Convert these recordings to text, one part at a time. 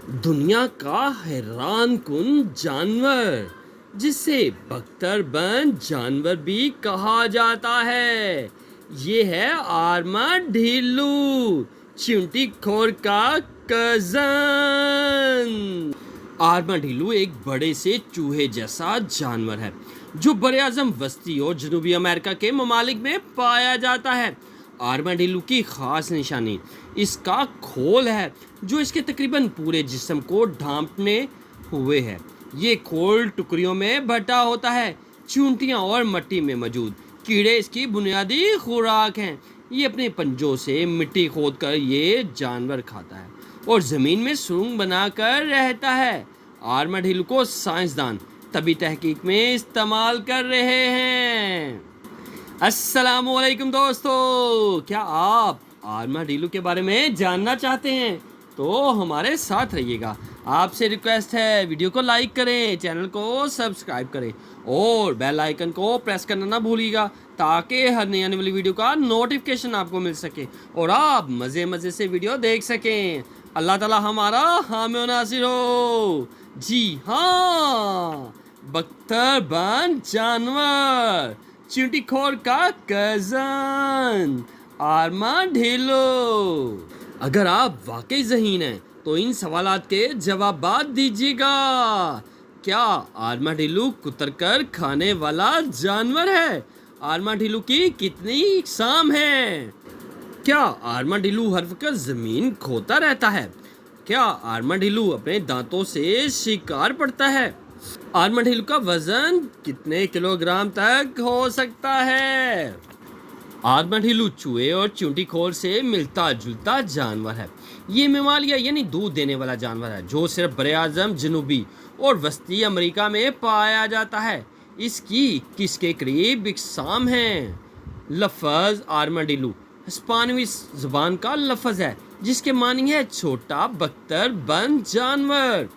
दुनिया का हैरान कुन जानवर जिसे बख्तरबंद जानवर भी कहा जाता है, ये है आर्माडिल्लो, चिंटी खोर का कजन। आर्माडिल्लो एक बड़े से चूहे जैसा जानवर है जो बड़े आजम वस्ती और जनूबी अमेरिका के ममालिक में पाया जाता है। आर्माडिल्लो की खास निशानी इसका खोल है जो इसके तकरीबन पूरे जिस्म को ढांपने हुए है। ये खोल टुकड़ियों में बटा होता है। चूंटियां और मिट्टी में मौजूद कीड़े इसकी बुनियादी खुराक हैं। ये अपने पंजों से मिट्टी खोदकर ये जानवर खाता है और ज़मीन में सुरंग बनाकर रहता है। आर्माडिल्लो को साइंसदान तभी तहकीक में इस्तेमाल कर रहे हैं। अस्सलामुअलैकुम दोस्तों, क्या आप आर्माडिल्लो के बारे में जानना चाहते हैं तो हमारे साथ रहिएगा। आपसे रिक्वेस्ट है, वीडियो को लाइक करें, चैनल को सब्सक्राइब करें और बेल आइकन को प्रेस करना ना भूलिएगा ताकि हर नई आने वाली वीडियो का नोटिफिकेशन आपको मिल सके और आप मज़े मज़े से वीडियो देख सकें। अल्लाह ताला हमारा हामी और नासिर हो। जी हाँ, बख्तरबंद जानवर, चींटी खोर का कजन आर्माडिल्लो। अगर आप वाकई ज़हीन हैं तो इन सवालात के जवाब दीजिएगा। क्या आर्माडिल्लो कुतर खाने वाला जानवर है? आर्माडिल्लो की कितनी इकसाम है? क्या आर्माडिल्लो हर वक्त ज़मीन खोता रहता है? क्या आर्माडिल्लो अपने दांतों से शिकार पड़ता है? आर्माडिल्लो का वजन कितने किलोग्राम तक हो सकता है? आर्माडिल्लो चूहे और चींटीखोर से मिलता जुलता जानवर है। ये मेमालिया यानी दूध देने वाला जानवर है जो सिर्फ बरे-आज़म जनूबी और वस्ती अमेरिका में पाया जाता है। इसकी 21 के करीब इकसाम हैं। लफ्ज़ आर्माडिल्लो हिस्पानवी ज़ुबान का लफ्ज़ है जिसके मानी है छोटा बख्तरबंद जानवर।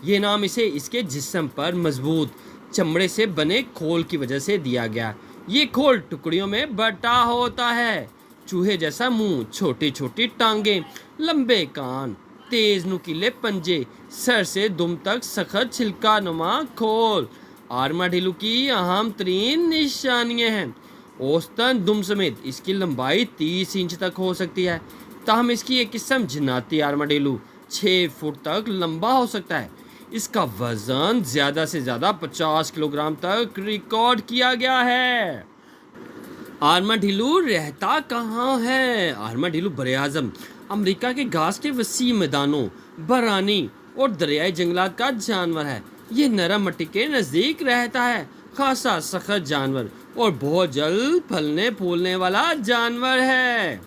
ये नाम इसे इसके जिस्म पर मजबूत चमड़े से बने खोल की वजह से दिया गया। ये खोल टुकड़ियों में बटा होता है। चूहे जैसा मुंह, छोटी छोटी टांगें, लंबे कान, तेज नुकीले पंजे, सर से दुम तक सख्त छिलका नुमा खोल आर्माडिल्लो की अहम तरीन निशानियां हैं। औसतन दुम समेत इसकी लंबाई 30 इंच तक हो सकती है। ताहम इसकी एक किस्म जन्नती आर्माडिल्लो 6 फुट तक लंबा हो सकता है। इसका वजन ज़्यादा से ज़्यादा 50 किलोग्राम तक रिकॉर्ड किया गया है। आर्माडिल्लो रहता कहाँ है? आर्माडिल्लो बरे-आज़म अमेरिका के घास के वसी मैदानों, बरानी और दरियाई जंगलात का जानवर है। ये नरम मिट्टी के नज़दीक रहता है। खासा सख्त जानवर और बहुत जल्द फलने फूलने वाला जानवर है।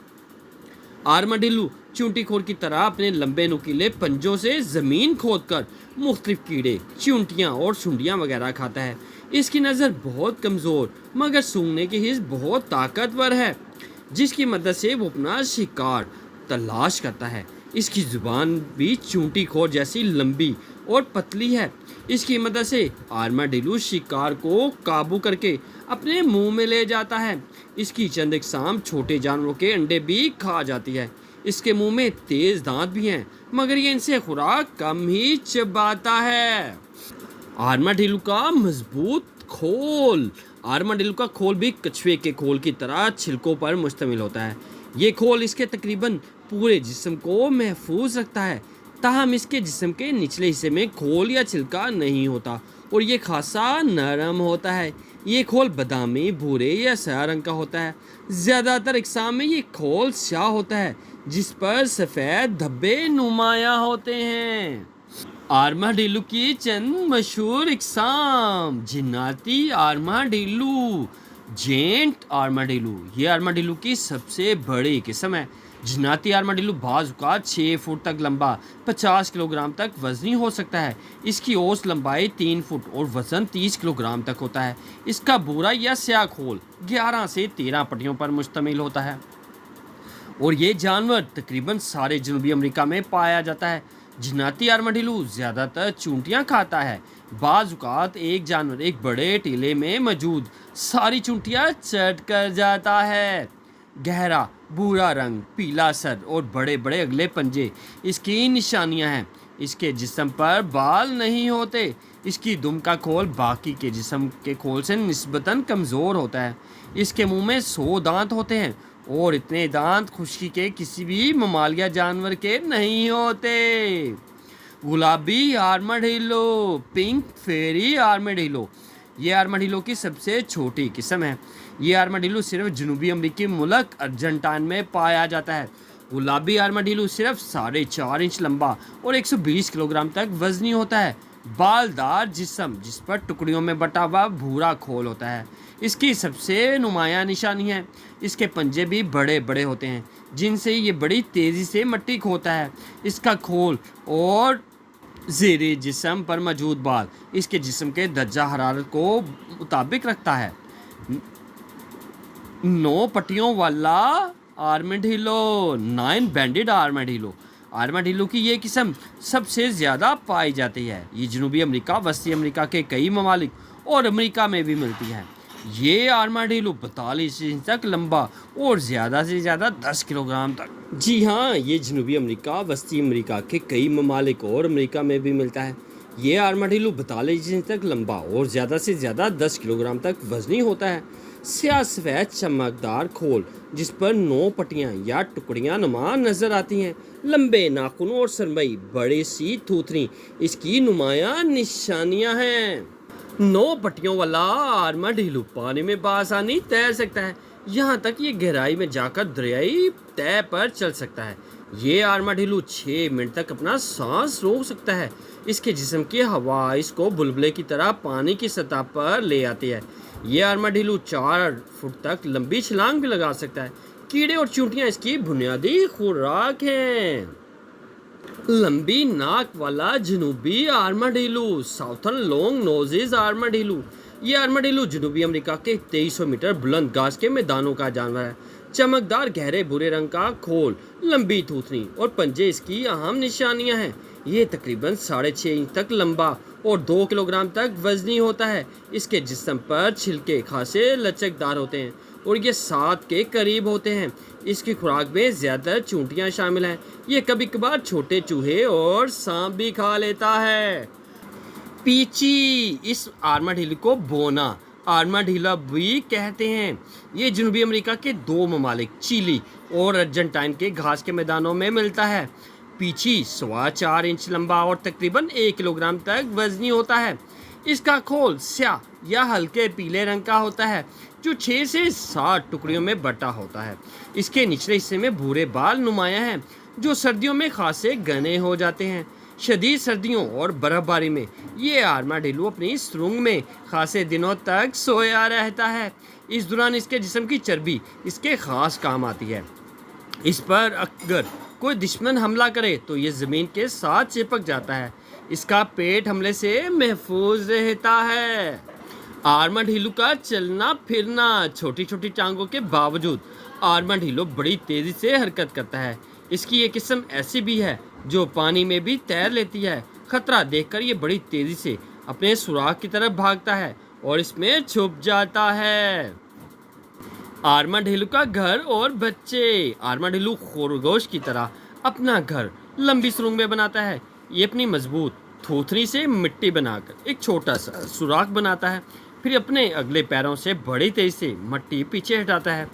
आर्माडिल्लो चींटीखोर की तरह अपने लंबे नुकीले पंजों से ज़मीन खोदकर मुख्तलिफ कीड़े, चींटियाँ और सुंडियाँ वगैरह खाता है। इसकी नज़र बहुत कमज़ोर मगर सूंघने की हिस्स बहुत ताकतवर है जिसकी मदद से वो अपना शिकार तलाश करता है। इसकी ज़ुबान भी चींटीखोर जैसी लंबी और पतली है। इसकी मदद से आर्माडिल्लो शिकार को काबू करके अपने मुंह में ले जाता है। इसकी चंद इकसाम छोटे जानवरों के अंडे भी खा जाती है। इसके मुंह में तेज दांत भी हैं मगर ये इनसे खुराक कम ही चबाता है। आर्माडिल्लो का मजबूत खोल। आर्माडिल्लो का खोल भी कछुए के खोल की तरह छिलकों पर मुश्तमिल होता है। ये खोल इसके तकरीबन पूरे जिस्म को महफूज रखता है। ताहम इसके जिस्म के निचले हिस्से में खोल या छिलका नहीं होता और ये खासा नरम होता है। ये खोल बादामी, भूरे या स्याह रंग का होता है। ज़्यादातर इकसाम में ये खोल स्याह होता है जिस पर सफ़ेद धब्बे नुमाया होते हैं। आर्माडिल्लो की चंद मशहूर इकसाम। जिन्नाती आर्माडिल्लो, जेंट आर्माडिल्लो, ये आर्माडिल्लो की सबसे बड़ी किस्म है। जिन्नाती आर्माडिल्लो बाज़ औक़ात 6 फुट तक लंबा, 50 किलोग्राम तक वज़नी हो सकता है। इसकी औसत लंबाई 3 फुट और वज़न 30 किलोग्राम तक होता है। इसका भूरा या स्याह खोल 11 से 13 पट्टियों पर मुश्तमिल होता है और ये जानवर तकरीबन सारे जनूबी अमेरिका में पाया जाता है। जिन्नाती आर्माडिल्लो ज़्यादातर चूंटियाँ खाता है। बाज़ औक़ात एक जानवर एक बड़े टीले में मौजूद सारी चूंटियाँ चट कर जाता है। गहरा भूरा रंग, पीला सर और बड़े बड़े अगले पंजे इसकी निशानियां हैं। इसके जिस्म पर बाल नहीं होते। इसकी दुम का खोल बाकी के जिस्म के खोल से निस्बतन कमज़ोर होता है। इसके मुंह में 100 दांत होते हैं और इतने दांत खुश्की के किसी भी ममालिया जानवर के नहीं होते। गुलाबी आर्माडिलो, पिंक फेरी आर्माडिलो, ये आर्माडिलो की सबसे छोटी किस्म है। ये आर्माडिलो सिर्फ जनूबी अमेरिकी मुल्क अर्जेंटाइन में पाया जाता है। गुलाबी आर्माडिलो सिर्फ 4.5 इंच लंबा और 120 किलोग्राम तक वजनी होता है। बालदार जिस्म जिस पर टुकड़ियों में बटा हुआ भूरा खोल होता है। इसकी सबसे नुमाया निशानी है इसके पंजे भी बड़े बड़े होते हैं जिनसे ये बड़ी तेज़ी से मिट्टी खोता है। इसका खोल और ज़ेरे जिस्म पर मौजूद बाल इसके जिस्म के दर्जा हरारत को मुताबिक रखता है। 9 पट्टियों वाला आर्माडिलो, 9 बैंडेड आर्माडिलो। आर्माडिलो की ये किस्म सबसे ज़्यादा पाई जाती है। ये जनूबी अमेरिका, वस्ती अमेरिका के कई ममालिक और अमेरिका में भी मिलती है। ये आर्माडिलो 42 इंच तक लंबा और ज़्यादा से ज़्यादा 10 किलोग्राम तक। जी हाँ, ये जनूबी अमेरिका, वस्ती अमेरिका के कई ममालिक और अमेरिका में भी मिलता है। ये आर्माडिलो 42 इंच तक लंबा और ज़्यादा से ज़्यादा 10 किलोग्राम तक वजनी होता है। स्याह सफ़ेद चमकदार खोल जिस पर 9 पट्टियाँ या टुकड़ियाँ नुमा नज़र आती हैं। लंबे नाखून और सरमई बड़ी सी थूथनी इसकी नुमाया निशानियाँ हैं। 9 पट्टियों वाला आर्माडिलो पानी में बआसानी तैर सकता है। यहाँ तक ये गहराई में जाकर दरियाई तय पर चल सकता है। ये आर्माडिलो 6 मिनट तक अपना सांस रोक सकता है। इसके जिस्म की हवा इसको बुलबुले की तरह पानी की सतह पर ले आती है। ये आर्माडिलो 4 फुट तक लंबी छलांग भी लगा सकता है। कीड़े और चींटियाँ इसकी बुनियादी खुराक हैं। लंबी नाक वाला जनूबी armadillo, southern long noses armadillo. ये आर्माडिलो जनूबी अमेरिका के 2300 मीटर बुलंद घास के मैदानों का जानवर है। चमकदार गहरे भूरे रंग का खोल, लंबी थूथनी और पंजे इसकी अहम निशानियां हैं। ये तकरीबन 6.5 इंच तक लंबा और 2 किलोग्राम तक वजनी होता है। इसके जिस्म पर छिलके खासे लचकदार होते हैं और ये 7 के करीब होते हैं। इसकी खुराक में ज़्यादातर चूंटियाँ शामिल हैं। ये कभी कभार छोटे चूहे और सांप भी खा लेता है। पीची, इस आर्माडिलो को बोना आर्माडिलो भी कहते हैं। ये जनूबी अमेरिका के 2 ममालिक चिली और अर्जेंटाइन के घास के मैदानों में मिलता है। पीची 4.25 इंच लंबा और तकरीबन 1 किलोग्राम तक वजनी होता है। इसका खोल स्याह या हल्के पीले रंग का होता है जो 6 से 7 टुकड़ियों में बटा होता है। इसके निचले हिस्से में भूरे बाल नुमाया हैं जो सर्दियों में खासे घने हो जाते हैं। शदीद सर्दियों और बर्फबारी में ये आर्माडिलो अपनी सुरंग में खासे दिनों तक सोया रहता है। इस दौरान इसके जिस्म की चर्बी इसके खास काम आती है। इस पर अगर कोई दुश्मन हमला करे तो ये ज़मीन के साथ चिपक जाता है। इसका पेट हमले से महफूज रहता है। आर्माडिलो का चलना फिरना, छोटी छोटी टांगों के बावजूद आर्माडिलो बड़ी तेज़ी से हरकत करता है। इसकी ये किस्म ऐसी भी है जो पानी में भी तैर लेती है। खतरा देखकर ये बड़ी तेज़ी से अपने सुराख की तरफ भागता है और इसमें छुप जाता है। आर्माडिलो का घर और बच्चे, आर्माडिलो खरगोश की तरह अपना घर लंबी सुरंग में बनाता है। ये अपनी मजबूत थूथनी से मिट्टी बनाकर एक छोटा सा सुराख बनाता है, फिर अपने अगले पैरों से बड़ी तेज़ी से मिट्टी पीछे हटाता है।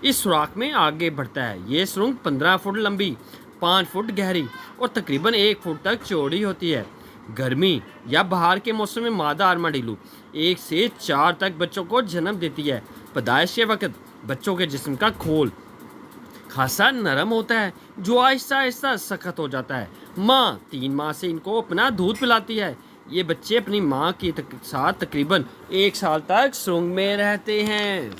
इस सुराख में आगे बढ़ता है। ये सुरंग 15 फुट लंबी, 5 फुट गहरी और तकरीबन 1 फुट तक चौड़ी होती है। गर्मी या बाहर के मौसम में मादा आर्माडिलो 1 से 4 तक बच्चों को जन्म देती है। पैदाइश के वक्त बच्चों के जिस्म का खोल खासा नरम होता है जो आहिस्ता आहिस्ता सख्त हो जाता है। माँ 3 माह से इनको अपना दूध पिलाती है। ये बच्चे अपनी माँ के साथ तकरीबन 1 साल तक सुरंग में रहते हैं।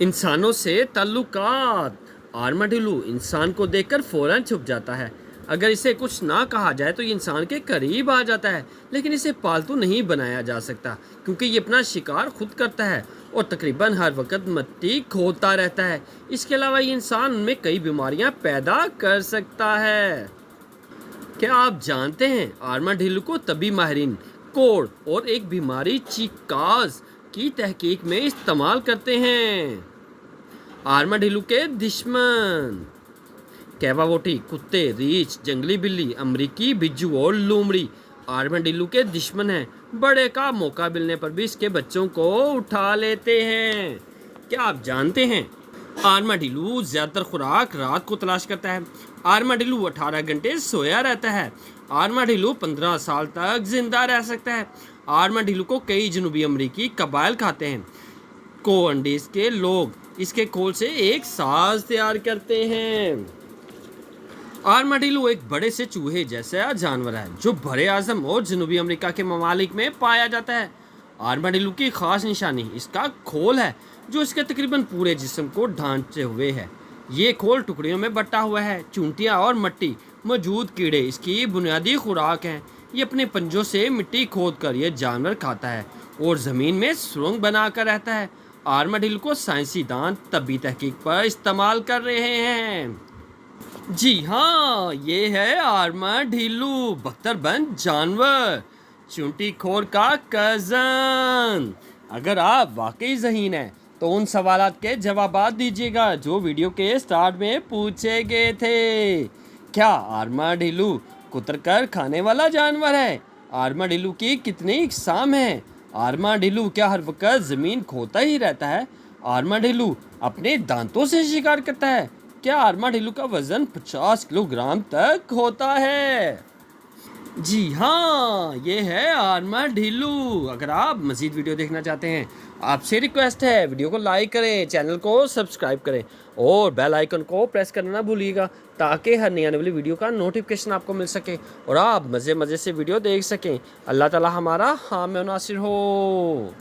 इंसानों से ताल्लुकात, आर्माडिलो इंसान को देखकर फ़ौरन छुप जाता है। अगर इसे कुछ ना कहा जाए तो ये इंसान के करीब आ जाता है, लेकिन इसे पालतू नहीं बनाया जा सकता क्योंकि ये अपना शिकार खुद करता है और तकरीबन हर वक्त मिट्टी खोदता रहता है। इसके अलावा ये इंसान में कई बीमारियां पैदा कर सकता है। क्या आप जानते हैं आर्माडिलो को तबी माहिरीन कोड़ और एक बीमारी चिकाज की तहकीक में इस्तेमाल करते हैं। आर्माडिलो के दुश्मन, कैवावोटी कुत्ते, रीछ, जंगली बिल्ली, अमरीकी बिज्जू और लोमड़ी आर्माडिलो के दुश्मन हैं। बड़े का मौका मिलने पर भी इसके बच्चों को उठा लेते हैं। क्या आप जानते हैं आर्माडिलो ज़्यादातर खुराक रात को तलाश करता है। आर्माडिलो 18 घंटे सोया रहता है। आर्माडिलो 15 साल तक जिंदा रह सकता है। आर्माडिलो को कई जनूबी अमरीकी कबाइल खाते हैं। कोअंडीज के लोग इसके खोल से एक साज तैयार करते हैं। आर्माडिलो एक बड़े से चूहे जैसा जानवर है जो बड़े आजम और जनूबी अमेरिका के ममालिक में पाया जाता है। आर्माडिलो की खास निशानी इसका खोल है जो इसके तकरीबन पूरे जिस्म को ढांचे हुए है। ये खोल टुकड़ियों में बटा हुआ है। चूंटियां और मिट्टी मौजूद कीड़े इसकी बुनियादी खुराक हैं। ये अपने पंजों से मिट्टी खोद कर ये जानवर खाता है और ज़मीन में सुरंग बनाकर रहता है। आर्माडिलो को साइंसी दान तबी तहकीक पर इस्तेमाल कर रहे हैं। जी हाँ, ये है आर्माडिलो, बख्तरबंद जानवर, चूंटी खोर का कज़न। अगर आप वाकई ज़हीन हैं तो उन सवालात के जवाबात दीजिएगा जो वीडियो के स्टार्ट में पूछे गए थे। क्या आर्माडिलो कुतर खाने वाला जानवर है? आर्माडिलो की कितनी इकसाम है? आर्माडिलो क्या हर वक्त ज़मीन खोता ही रहता है? आर्माडिलो अपने दांतों से शिकार करता है? क्या आर्माडिलो का वज़न 50 किलोग्राम तक होता है? जी हाँ, ये है आर्माडिलो। अगर आप मज़ीद वीडियो देखना चाहते हैं, आपसे रिक्वेस्ट है वीडियो को लाइक करें, चैनल को सब्सक्राइब करें और बेल आइकन को प्रेस करना ना भूलिएगा ताकि हर नई आने वाली वीडियो का नोटिफिकेशन आपको मिल सके और आप मज़े मज़े से वीडियो देख सकें। अल्लाह ताला हमारा हामी और नासिर हो।